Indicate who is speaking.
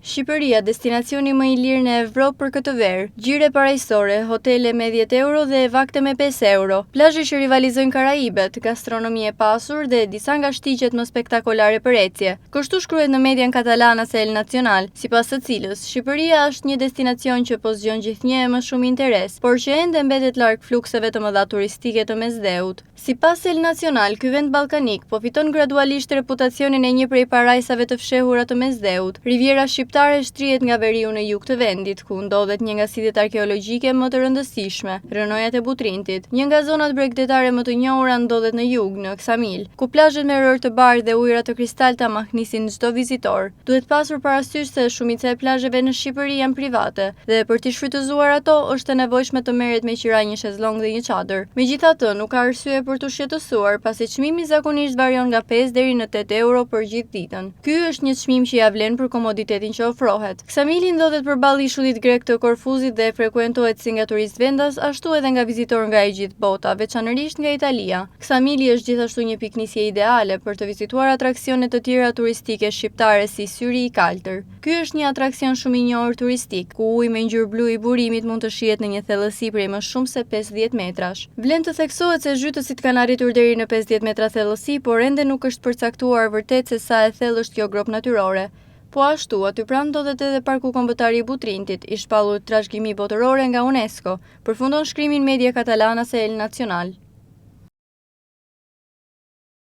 Speaker 1: Shqipëria, destinacioni më i lirë në Evropë për këtë verë. Gjire parajsore, hotele me 10 euro dhe vakte me 5 euro. Plazhe që rivalizojnë Karaibet, gastronomi e pasur dhe disa nga shtigjet më spektakolare për ecje. Kështu shkruhet në median katalana se El Nacional, sipas së cilës Shqipëria është një destinacion që po zgjon gjithnjë më shumë interes, por që ende mbetet larg flukseve të mëdha turistike të mesdheut. Sipas El Nacional, ky vend ballkanik po fiton gradualisht reputacionin e një prej parajsave të fshehura të mesdheut. Riviera shqiptare shtrihet nga veriu në jug të vendit, ku ndodhet një nga sitjet arkeologjike më të rëndësishme, rënojat e Butrintit. Një nga zonat bregdetare më të njohura ndodhet në jug, në Ksamil, ku plazhet me rërë të bardhë dhe ujëra të kristalta mahnisin çdo vizitor. Duhet pasur parasysh se shumica e plazheve në Shqipëri janë private dhe për të shfrytëzuar ato është e nevojshme të merret me qira një shezllong dhe një çadër. Megjithatë, nuk ka arsye për të shqetësuar, pasi çmimi zakonisht varion nga 5 deri në 8 euro për gjithë ditën. Ky është një çmim që ja vlen për komoditetin që ofrohet. Ksamili ndodhet përballë ishullit grek të Korfuzit dhe frekuentohet si nga turist vendas, ashtu edhe nga vizitor nga e gjithë bota, veçanërisht nga Italia. Ksamili është gjithashtu një piknisje ideale për të vizituar atraksione të tjera turistike shqiptare si Syri i Kaltër. Ky është një atraksion shumë i njohur turistik, ku uji me ngjyrë blu i burimit mund të shihet në një thellësi prej më shumë se 50 metrash. Vlen të theksohet se zhytësit kanë arritur deri në 50 metra thellësi, por ende nuk është përcaktuar vërtet se sa e thellë është kjo grop natyrore. Po ashtu, aty pranë ndodhet edhe parku kombëtar i Butrintit, i shpallur trashëgimi botërore nga UNESCO, përfundon shkrimin media katalana se El Nacional.